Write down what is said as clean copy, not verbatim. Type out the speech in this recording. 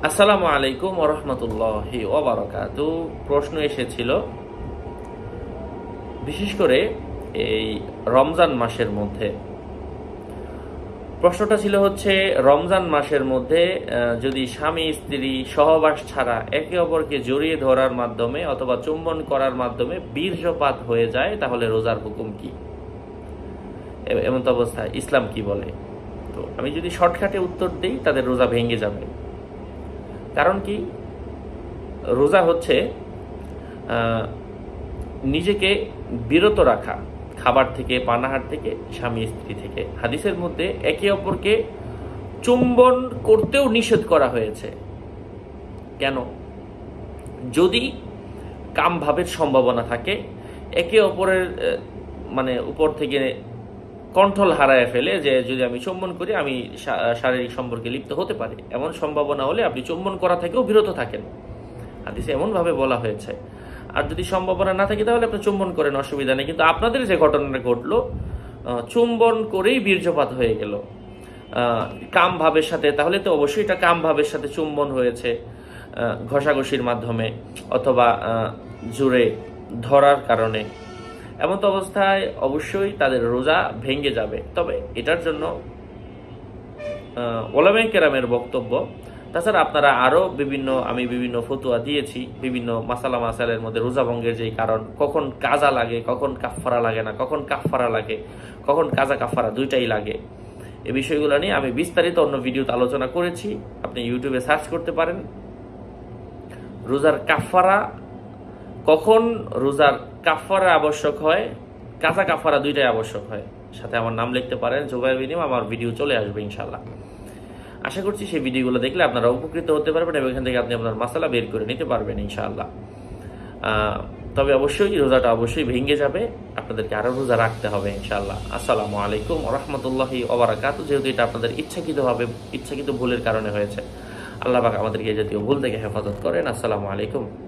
আসসালামু আলাইকুম ওয়া রাহমাতুল্লাহি ওয়া বারাকাতুহু। প্রশ্ন এসেছিল বিশেষ করে এই রমজান মাসের মধ্যে। প্রশ্নটা ছিল হচ্ছে রমজান মাসের মধ্যে যদি স্বামী স্ত্রী সহবাস ছাড়া একে অপরকে জড়িয়ে ধরার মাধ্যমে অথবা চুম্বন করার মাধ্যমে বীর্যপাত হয়ে যায় তাহলে রোজার হুকুম কি, এমন তো অবস্থায় ইসলাম কি বলে। তো আমি যদি শর্টকাটে উত্তর দিই তাদের রোজা ভেঙে যাবে। কারণ কি, রোজা হচ্ছে নিজেকে বিরত রাখা খাবার থেকে, পানাহার থেকে, স্বামী স্ত্রী থেকে। হাদিসের মধ্যে একে অপরকে চুম্বন করতেও নিষেধ করা হয়েছে। কেন? যদি কাম ভাবের সম্ভাবনা থাকে, একে অপরের উপর থেকে কন্ট্রোল হারায় ফেলে, যে যদি আমি চুম্বন করি আমি শারীরিক সম্পর্কে লিপ্ত হতে পারি, এমন সম্ভাবনা হলে আপনি চুম্বন করা থেকেও বিরত থাকেন। হাদিসে এমনভাবে বলা হয়েছে। আর যদি সম্ভাবনা না থাকে তাহলে আপনি চুম্বন করেন, অসুবিধা নেই। কিন্তু আপনাদের যে ঘটনাটা ঘটলো, চুম্বন করেই বীর্যপাত হয়ে গেল কাম ভাবের সাথে, তাহলে তো অবশ্যই এটা কাম ভাবের সাথে চুম্বন হয়েছে ঘষাঘষির মাধ্যমে অথবা জোরে ধরার কারণে। এমন তো অবস্থায় অবশ্যই তাদের রোজা ভেঙে যাবে। তবে এটার জন্য ওলামায়ে কেরামের বক্তব্য, তাছাড়া আপনারা আরও আমি বিভিন্ন ফতুয়া দিয়েছি বিভিন্ন মাসালের মধ্যে। রোজা ভঙ্গের যেই কারণ, কখন কাজা লাগে, কখন কাফারা লাগে না, কখন কাফারা লাগে, কখন কাজা কাফারা দুইটাই লাগে, এই বিষয়গুলো নিয়ে আমি বিস্তারিত অন্য ভিডিওতে আলোচনা করেছি। আপনি ইউটিউবে সার্চ করতে পারেন রোজার কাফারা, কখন রোজার কাফারা আবশ্যক হয়, কাজা কাফারা দুইটাই আবশ্যক হয়। সাথে আমার নাম লিখতে পারেন জুবাইর বিন ইমাম, আমার ভিডিও চলে আসবে ইনশাল্লাহ। আশা করছি সেই ভিডিওগুলো দেখলে আপনারা উপকৃত হতে পারবেন এবং এখান থেকে আপনি আপনার মাসালা বের করে নিতে পারবেন ইনশাআল্লাহ। তবে অবশ্যই রোজাটা অবশ্যই ভেঙে যাবে, আপনাদেরকে আরও রোজা রাখতে হবে ইনশাআল্লাহ। আসসালামু আলাইকুম ওয়া রাহমাতুল্লাহি ওয়া বারাকাতুহু। যেহেতু এটা আপনাদের ইচ্ছাকৃত ভুলের কারণে হয়েছে, আল্লাহ পাক আমাদেরকে এই জাতীয় ভুল থেকে হেফাজত করেন। আসসালামু আলাইকুম।